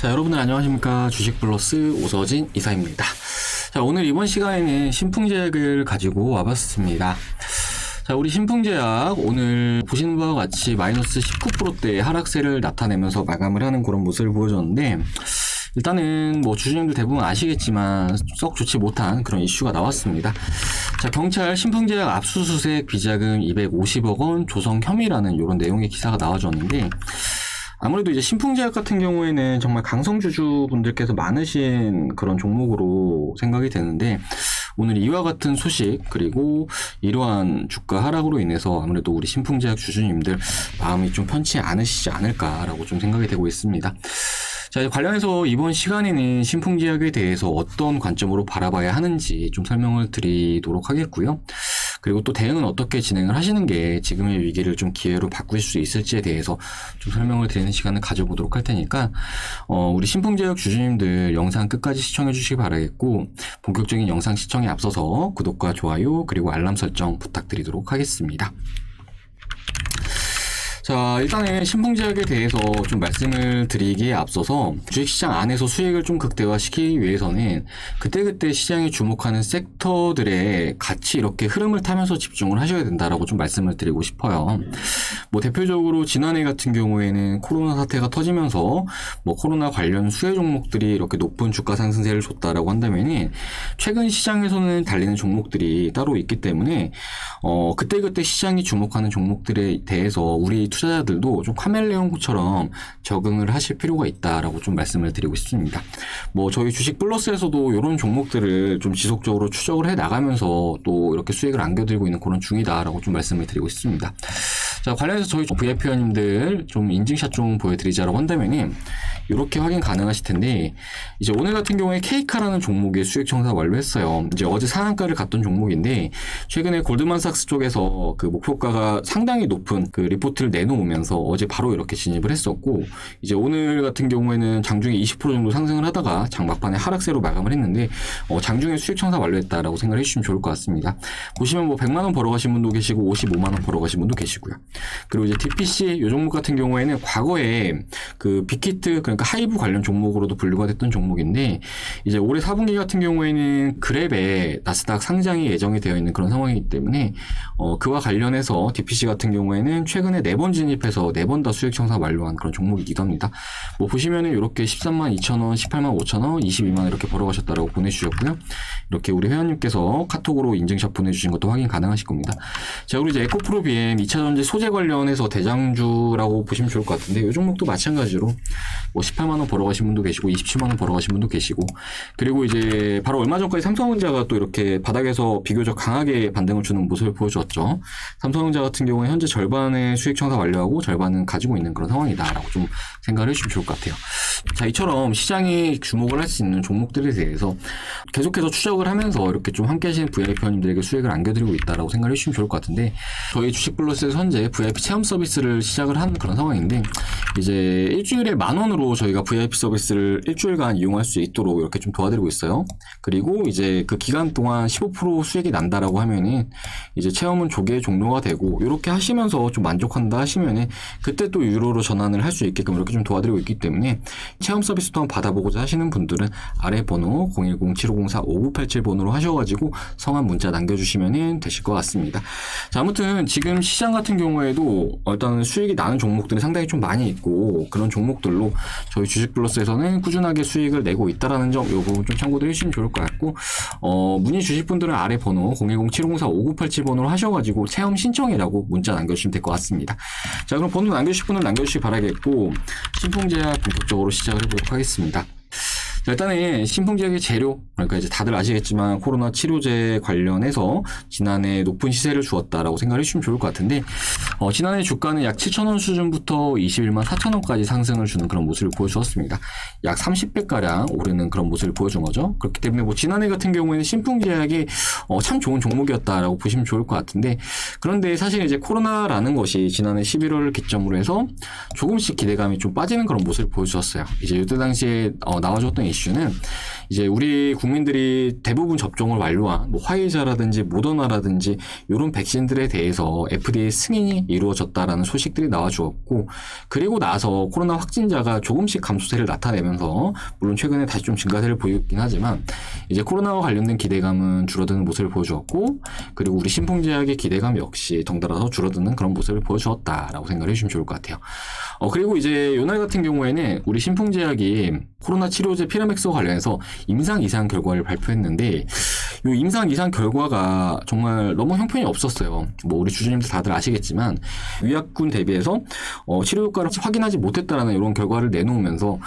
자, 여러분들 안녕하십니까. 주식플러스 오서진 이사입니다. 자, 오늘 이번 시간에는 신풍제약을 가지고 와봤습니다. 자, 우리 신풍제약 오늘 보시는 바와 같이 마이너스 19%대의 하락세를 나타내면서 마감을 하는 그런 모습을 보여줬는데, 일단은 뭐 주주님들 대부분 아시겠지만 썩 좋지 못한 그런 이슈가 나왔습니다. 자, 경찰 신풍제약 압수수색 비자금 250억 원 조성 혐의라는 이런 내용의 기사가 나와줬는데, 아무래도 이제 신풍제약 같은 경우에는 정말 강성주주분들께서 많으신 그런 종목으로 생각이 되는데, 오늘 이와 같은 소식 그리고 이러한 주가 하락으로 인해서 아무래도 우리 신풍제약 주주님들 마음이 좀 편치 않으시지 않을까라고 좀 생각이 되고 있습니다. 자, 관련해서 이번 시간에는 신풍제약에 대해서 어떤 관점으로 바라봐야 하는지 좀 설명을 드리도록 하겠고요. 그리고 또 대응은 어떻게 진행을 하시는 게 지금의 위기를 좀 기회로 바꿀 수 있을지에 대해서 좀 설명을 드리는 시간을 가져보도록 할 테니까 우리 신풍제약 주주님들 영상 끝까지 시청해 주시기 바라겠고, 본격적인 영상 시청에 앞서서 구독과 좋아요 그리고 알람 설정 부탁드리도록 하겠습니다. 자, 일단은 신풍제약에 대해서 좀 말씀을 드리기에 앞서서 주식시장 안에서 수익을 좀 극대화시키기 위해서는 그때그때 시장이 주목하는 섹터들의 같이 이렇게 흐름을 타면서 집중을 하셔야 된다라고 좀 말씀을 드리고 싶어요. 뭐 대표적으로 지난해 같은 경우에는 코로나 사태가 터지면서 뭐 코로나 관련 수혜 종목들이 이렇게 높은 주가 상승세를 줬다라고 한다면은 최근 시장에서는 달리는 종목들이 따로 있기 때문에 그때그때 시장이 주목하는 종목들에 대해서 우리 투자자들도 좀 카멜레온처럼 적응을 하실 필요가 있다라고 좀 말씀을 드리고 싶습니다. 뭐 저희 주식 플러스에서도 이런 종목들을 좀 지속적으로 추적을 해 나가면서 또 이렇게 수익을 안겨드리고 있는 그런 중이다라고 좀 말씀을 드리고 싶습니다. 자, 관련해서 저희 VIP 회원님들 좀 인증샷 좀 보여드리자라고 한다면은 이렇게 확인 가능하실 텐데, 이제 오늘 같은 경우에 케이카라는 종목의 수익 청산 완료했어요. 이제 어제 상한가를 갔던 종목인데 최근에 골드만삭스 쪽에서 그 목표가가 상당히 높은 그 리포트를 내놓으면서 어제 바로 이렇게 진입을 했었고, 이제 오늘 같은 경우에는 장중에 20% 정도 상승을 하다가 장 막판에 하락세로 마감을 했는데 장중에 수익 청산 완료했다라고 생각을 해주시면 좋을 것 같습니다. 보시면 뭐 100만 원 벌어가신 분도 계시고 55만 원 벌어가신 분도 계시고요. 그리고 이제 DPC 이 종목 같은 경우에는 과거에 그 빅히트, 그러니까 하이브 관련 종목으로도 분류가 됐던 종목인데, 이제 올해 4분기 같은 경우에는 그랩에 나스닥 상장이 예정이 되어 있는 그런 상황이기 때문에 그와 관련해서 DPC 같은 경우에는 최근에 4번 진입해서 4번 다 수익 청산 완료한 그런 종목이기도 합니다. 뭐 보시면은 이렇게 13만 2천 원, 18만 5천 원, 22만 원 이렇게 벌어가셨다라고 보내주셨고요. 이렇게 우리 회원님께서 카톡으로 인증샷 보내주신 것도 확인 가능하실 겁니다. 자, 우리 이제 에코프로 BM 2차전지 소재 관련해서 대장주라고 보시면 좋을 것 같은데, 이 종목도 마찬가지로 뭐 18만 원 벌어가신 분도 계시고 27만 원 벌어가신 분도 계시고, 그리고 이제 바로 얼마 전까지 삼성전자가 또 이렇게 바닥에서 비교적 강하게 반등을 주는 모습을 보여주었죠. 삼성전자 같은 경우에 현재 절반의 수익 청산 완료하고 절반은 가지고 있는 그런 상황이다라고 좀 생각을 해주시면 좋을 것 같아요. 자, 이처럼 시장이 주목을 할 수 있는 종목들에 대해서 계속해서 추적을 하면서 이렇게 좀 함께 하시는 VIP 회원님들에게 수익을 안겨드리고 있다라고 생각을 해주시면 좋을 것 같은데, 저희 주식 플러스에서 현재 VIP 체험 서비스를 시작을 한 그런 상황인데, 이제 일주일에 10,000원으로 저희가 VIP 서비스를 일주일간 이용할 수 있도록 이렇게 좀 도와드리고 있어요. 그리고 이제 그 기간 동안 15% 수익이 난다라고 하면은 이제 체험은 조기에 종료가 되고, 이렇게 하시면서 좀 만족한다 하시면은 그때 또 유로로 전환을 할 수 있게끔 이렇게 좀 도와드리고 있기 때문에, 체험 서비스 또한 받아보고자 하시는 분들은 아래 번호 010-7504-5987 번호로 하셔가지고 성함 문자 남겨주시면 되실 것 같습니다. 자, 아무튼 지금 시장 같은 경우에도 일단 수익이 나는 종목들이 상당히 좀 많이 있고, 그런 종목들로 저희 주식 플러스에서는 꾸준하게 수익을 내고 있다라는 점, 이 부분 좀 참고를 해주시면 좋을 것 같고, 문의 주실 분들은 아래 번호 010-7504-5987 번호로 하셔가지고 체험 신청이라고 문자 남겨주시면 될 것 같습니다. 자, 그럼 번호 남겨주실 분은 남겨주시기 바라겠고, 신풍제약 본격적으로 시작을 해보도록 하겠습니다. 자, 일단은 신풍제약의 재료, 그러니까 이제 다들 아시겠지만 코로나 치료제 관련해서 지난해 높은 시세를 주었다라고 생각을 해주시면 좋을 것 같은데, 지난해 주가는 약 7,000원 수준부터 21만 4천원까지 상승을 주는 그런 모습을 보여주었습니다. 약 30배가량 오르는 그런 모습을 보여준 거죠. 그렇기 때문에 뭐 지난해 같은 경우에는 신풍제약이 참 좋은 종목이었다라고 보시면 좋을 것 같은데, 그런데 사실 이제 코로나라는 것이 지난해 11월을 기점으로 해서 조금씩 기대감이 좀 빠지는 그런 모습을 보여주었어요. 이제 이때 당시에 나와줬던 이슈 이슈는 이제 우리 국민들이 대부분 접종을 완료한 뭐 화이자라든지 모더나라든지 이런 백신들에 대해서 FDA 승인이 이루어졌다라는 소식들이 나와주었고, 그리고 나서 코로나 확진자가 조금씩 감소세를 나타내면서 물론 최근에 다시 좀 증가세를 보이긴 하지만 이제 코로나와 관련된 기대감은 줄어드는 모습을 보여주었고, 그리고 우리 신풍제약의 기대감 역시 덩달아서 줄어드는 그런 모습을 보여주었다라고 생각을 해주시면 좋을 것 같아요. 그리고 이제 요날 같은 경우에는 우리 신풍제약이 코로나 치료제 피라맥스와 관련해서 임상 이상 결과를 발표했는데, 이 임상 이상 결과가 정말 너무 형편이 없었어요. 뭐 우리 주주님들 다들 아시겠지만 위약군 대비해서 치료 효과를 확인하지 못했다라는 이런 결과를 내놓으면서,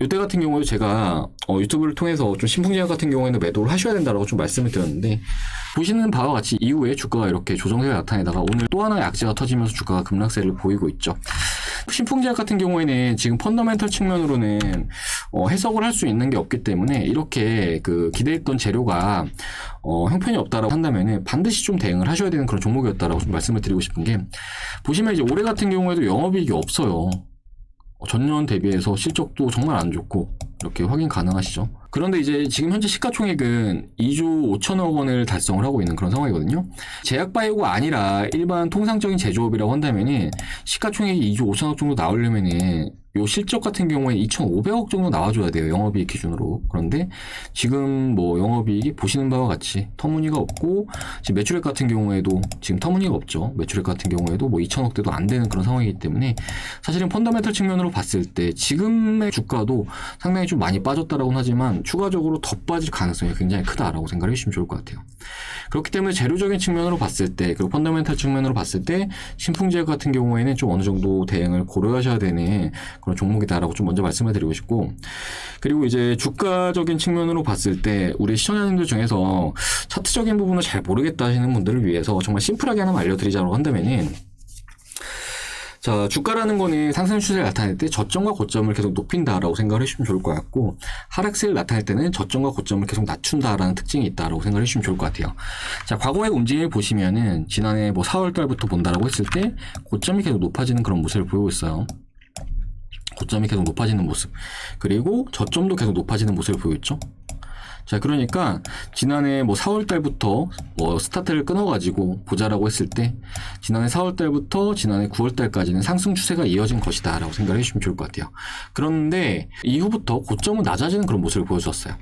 이때 같은 경우에도 제가 유튜브를 통해서 좀 신풍제약 같은 경우에는 매도를 하셔야 된다라고 좀 말씀을 드렸는데, 보시는 바와 같이 이후에 주가가 이렇게 조정세가 나타내다가 오늘 또 하나의 악재가 터지면서 주가가 급락세를 보이고 있죠. 신풍제약 같은 경우에는 지금 펀더멘털 측면으로는 해석을 할 수 있는 게 없기 때문에 이렇게 그 기대했던 재료가 형편이 없다라고 한다면은 반드시 좀 대응을 하셔야 되는 그런 종목이었다라고 좀 말씀을 드리고 싶은 게, 보시면 이제 올해 같은 경우에도 영업이익이 없어요. 전년 대비해서 실적도 정말 안 좋고 이렇게 확인 가능하시죠. 그런데 이제 지금 현재 시가총액은 2조 5천억 원을 달성을 하고 있는 그런 상황이거든요. 제약바이오가 아니라 일반 통상적인 제조업이라고 한다면은 시가총액이 2조 5천억 정도 나오려면은 요 실적 같은 경우에 2,500억 정도 나와줘야 돼요. 영업이익 기준으로. 그런데 지금 뭐 영업이익이 보시는 바와 같이 터무니가 없고, 지금 매출액 같은 경우에도 지금 터무니가 없죠. 매출액 같은 경우에도 뭐 2천억대도 안 되는 그런 상황이기 때문에 사실은 펀더멘털 측면으로 봤을 때 지금의 주가도 상당히 좀 많이 빠졌다라고는 하지만 추가적으로 더 빠질 가능성이 굉장히 크다라고 생각을 해주시면 좋을 것 같아요. 그렇기 때문에 재료적인 측면으로 봤을 때, 그리고 펀더멘털 측면으로 봤을 때 신풍제약 같은 경우에는 좀 어느 정도 대응을 고려하셔야 되는 그런 종목이다라고 좀 먼저 말씀을 드리고 싶고, 그리고 이제 주가적인 측면으로 봤을 때 우리 시청자님들 중에서 차트적인 부분을 잘 모르겠다 하시는 분들을 위해서 정말 심플하게 하나만 알려드리자고 한다면은, 자, 주가라는 거는 상승 추세를 나타낼 때 저점과 고점을 계속 높인다라고 생각을 해주시면 좋을 것 같고, 하락세를 나타낼 때는 저점과 고점을 계속 낮춘다라는 특징이 있다라고 생각을 해주시면 좋을 것 같아요. 자, 과거의 움직임을 보시면은 지난해 뭐 4월 달부터 본다라고 했을 때 고점이 계속 높아지는 그런 모습을 보이고 있어요. 고점이 계속 높아지는 모습, 그리고 저점도 계속 높아지는 모습을 보이고 있죠. 자, 그러니까 지난해 뭐 4월 달부터 뭐 스타트를 끊어가지고 보자라고 했을 때 지난해 4월 달부터 지난해 9월 달까지는 상승 추세가 이어진 것이다라고 생각을 해주시면 좋을 것 같아요. 그런데 이후부터 고점은 낮아지는 그런 모습을 보여줬어요.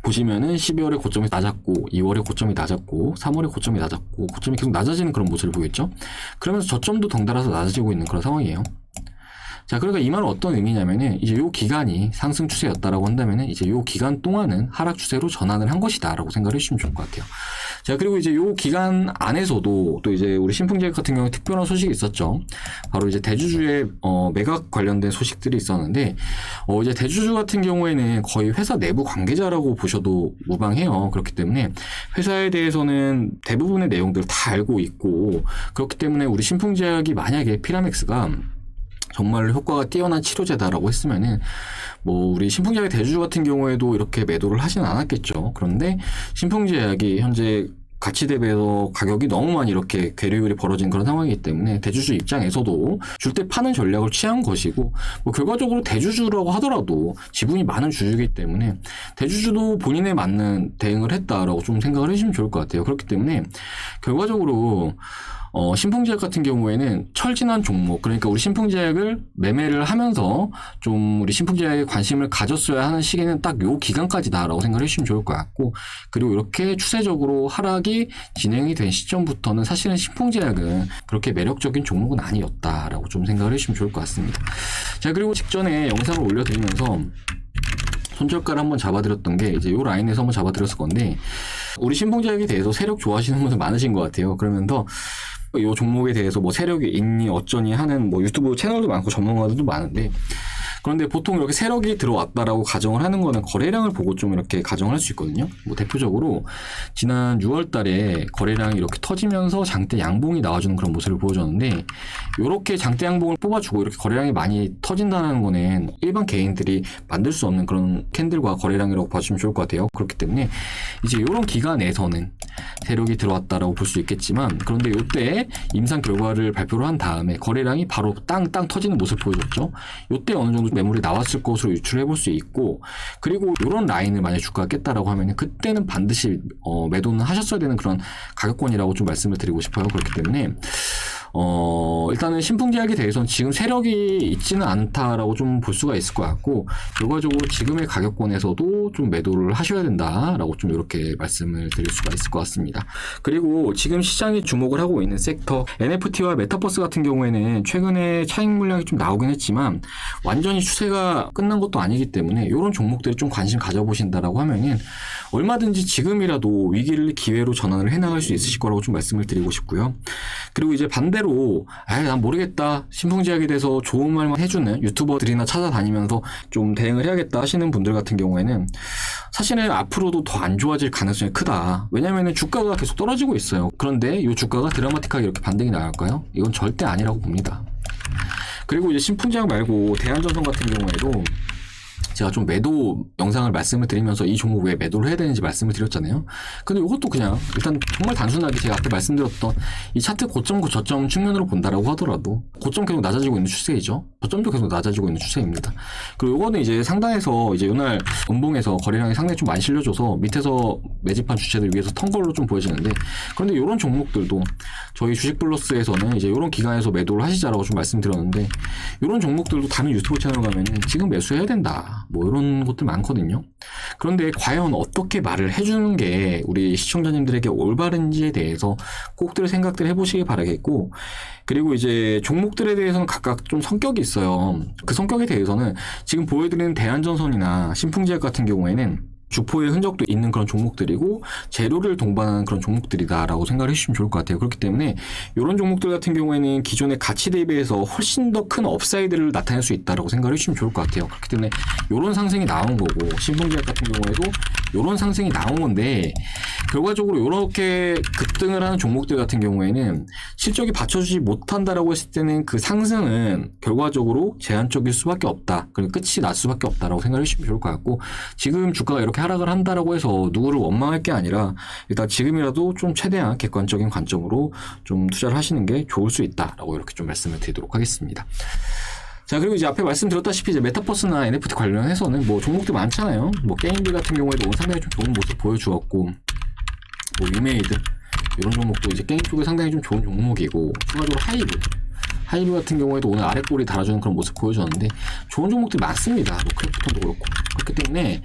보시면은 12월에 고점이 낮았고, 2월에 고점이 낮았고, 3월에 고점이 낮았고, 고점이 계속 낮아지는 그런 모습을 보이겠죠. 그러면서 저점도 덩달아서 낮아지고 있는 그런 상황이에요. 자, 그러니까 이 말은 어떤 의미냐면은 이제 요 기간이 상승 추세였다라고 한다면은 이제 요 기간 동안은 하락 추세로 전환을 한 것이다라고 생각을 해주시면 좋을 것 같아요. 자, 그리고 이제 요 기간 안에서도 또 이제 우리 신풍제약 같은 경우에 특별한 소식이 있었죠. 바로 이제 대주주의 매각 관련된 소식들이 있었는데, 이제 대주주 같은 경우에는 거의 회사 내부 관계자라고 보셔도 무방해요. 그렇기 때문에 회사에 대해서는 대부분의 내용들을 다 알고 있고, 그렇기 때문에 우리 신풍제약이 만약에 피라맥스가 정말 효과가 뛰어난 치료제다라고 했으면은 뭐 우리 신풍제약의 대주주 같은 경우에도 이렇게 매도를 하지는 않았겠죠. 그런데 신풍제약이 현재 가치 대비해서 가격이 너무 많이 이렇게 괴리율이 벌어진 그런 상황이기 때문에 대주주 입장에서도 줄 때 파는 전략을 취한 것이고, 뭐 결과적으로 대주주라고 하더라도 지분이 많은 주주이기 때문에 대주주도 본인에 맞는 대응을 했다라고 좀 생각을 해주시면 좋을 것 같아요. 그렇기 때문에 결과적으로 신풍제약 같은 경우에는 철진한 종목, 그러니까 우리 신풍제약을 매매를 하면서 좀 우리 신풍제약에 관심을 가졌어야 하는 시기는 딱 요 기간까지다라고 생각을 해주시면 좋을 것 같고, 그리고 이렇게 추세적으로 하락이 진행이 된 시점부터는 사실은 신풍제약은 그렇게 매력적인 종목은 아니었다라고 좀 생각을 해주시면 좋을 것 같습니다. 자, 그리고 직전에 영상을 올려드리면서 손절가를 한번 잡아드렸던 게 이제 요 라인에서 한번 잡아드렸을 건데, 우리 신풍제약에 대해서 세력 좋아하시는 분들 많으신 것 같아요. 그러면서 이 종목에 대해서 뭐 세력이 있니 어쩌니 하는 뭐 유튜브 채널도 많고 전문가들도 많은데, 그런데 보통 이렇게 세력이 들어왔다라고 가정을 하는 거는 거래량을 보고 좀 이렇게 가정을 할 수 있거든요. 뭐 대표적으로 지난 6월 달에 거래량이 이렇게 터지면서 장대 양봉이 나와주는 그런 모습을 보여줬는데, 이렇게 장대 양봉을 뽑아주고 이렇게 거래량이 많이 터진다는 거는 일반 개인들이 만들 수 없는 그런 캔들과 거래량이라고 봐주시면 좋을 것 같아요. 그렇기 때문에 이제 이런 기간에서는 세력이 들어왔다라고 볼 수 있겠지만, 그런데 이때 임상 결과를 발표를 한 다음에 거래량이 바로 땅 터지는 모습을 보여줬죠. 이때 어느 정도 매물이 나왔을 것으로 유출해 볼 수 있고, 그리고 이런 라인을 만약 주가가 깼다라고 하면 그때는 반드시 매도는 하셨어야 되는 그런 가격권이라고 좀 말씀을 드리고 싶어요. 그렇기 때문에 일단은 신풍제약에 대해서는 지금 세력이 있지는 않다라고 좀 볼 수가 있을 것 같고, 결과적으로 지금의 가격권에서도 좀 매도를 하셔야 된다라고 좀 이렇게 말씀을 드릴 수가 있을 것 같습니다. 그리고 지금 시장이 주목을 하고 있는 섹터, NFT와 메타버스 같은 경우에는 최근에 차익 물량이 좀 나오긴 했지만 완전히 추세가 끝난 것도 아니기 때문에 이런 종목들이 좀 관심 가져보신다라고 하면은 얼마든지 지금이라도 위기를 기회로 전환을 해나갈 수 있으실 거라고 좀 말씀을 드리고 싶고요. 그리고 이제 반대로 난 모르겠다, 신풍제약에 대해서 좋은 말만 해주는 유튜버들이나 찾아다니면서 좀 대응을 해야겠다 하시는 분들 같은 경우에는 사실은 앞으로도 더 안 좋아질 가능성이 크다. 왜냐면은 주가가 계속 떨어지고 있어요. 그런데 이 주가가 드라마틱하게 이렇게 반등이 나갈까요? 이건 절대 아니라고 봅니다. 그리고 이제 신풍제약 말고 대한전선 같은 경우에도 제가 좀 매도 영상을 말씀을 드리면서 이 종목 왜 매도를 해야 되는지 말씀을 드렸잖아요. 근데 이것도 그냥 일단 정말 단순하게 제가 앞에 말씀드렸던 이 차트 고점과 저점 측면으로 본다라고 하더라도 고점 계속 낮아지고 있는 추세이죠. 저점도 계속 낮아지고 있는 추세입니다. 그리고 이거는 이제 상단에서 이제 이날 음봉에서 거래량이 상당히 좀 많이 실려줘서 밑에서 매집한 주체들 위해서 턴 걸로 좀 보여지는데, 그런데 이런 종목들도 저희 주식플러스에서는 이제 이런 기간에서 매도를 하시자라고 좀 말씀드렸는데, 이런 종목들도 다른 유튜브 채널 가면은 지금 매수해야 된다, 뭐 이런 것들 많거든요. 그런데 과연 어떻게 말을 해주는 게 우리 시청자님들에게 올바른지에 대해서 꼭들 생각들 해보시기 바라겠고, 그리고 이제 종목들에 대해서는 각각 좀 성격이 있어요. 그 성격에 대해서는 지금 보여드리는 대한전선이나 신풍제약 같은 경우에는 주포의 흔적도 있는 그런 종목들이고 재료를 동반하는 그런 종목들이다라고 생각을 해주시면 좋을 것 같아요. 그렇기 때문에 이런 종목들 같은 경우에는 기존의 가치 대비해서 훨씬 더 큰 업사이드를 나타낼 수 있다라고 생각을 해주시면 좋을 것 같아요. 그렇기 때문에 이런 상승이 나온 거고, 신풍제약 같은 경우에도 이런 상승이 나온 건데, 결과적으로 이렇게 급등을 하는 종목들 같은 경우에는 실적이 받쳐주지 못한다라고 했을 때는 그 상승은 결과적으로 제한적일 수밖에 없다. 그리고 끝이 날 수밖에 없다라고 생각을 해주시면 좋을 것 같고, 지금 주가가 이렇게 하락을 한다라고 해서 누구를 원망할 게 아니라 일단 지금이라도 좀 최대한 객관적인 관점으로 좀 투자를 하시는 게 좋을 수 있다라고 이렇게 좀 말씀을 드리도록 하겠습니다. 자, 그리고 이제 앞에 말씀드렸다시피 이제 메타버스나 NFT 관련해서는 뭐 종목들 많잖아요. 뭐 게임들 같은 경우에도 오늘 상당히 좀 좋은 모습 보여주었고, 뭐 위메이드 이런 종목도 이제 게임 쪽에 상당히 좀 좋은 종목이고, 추가적으로 하이브 같은 경우에도 오늘 아래 꼬리 달아주는 그런 모습 보여줬는데 좋은 종목들이 많습니다. 뭐 크래프톤도 그렇고. 그렇기 때문에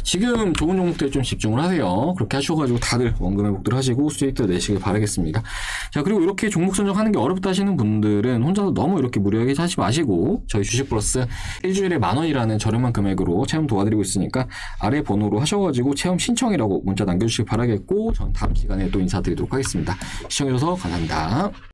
지금 좋은 종목들에 좀 집중을 하세요. 그렇게 하셔가지고 다들 원금 회복들 하시고 수익들 내시길 바라겠습니다. 자, 그리고 이렇게 종목 선정하는 게 어렵다 하시는 분들은 혼자서 너무 이렇게 무리하게 하지 마시고 저희 주식 플러스 일주일에 10,000원이라는 저렴한 금액으로 체험 도와드리고 있으니까 아래 번호로 하셔가지고 체험 신청이라고 문자 남겨주시길 바라겠고, 전 다음 시간에 또 인사드리도록 하겠습니다. 시청해주셔서 감사합니다.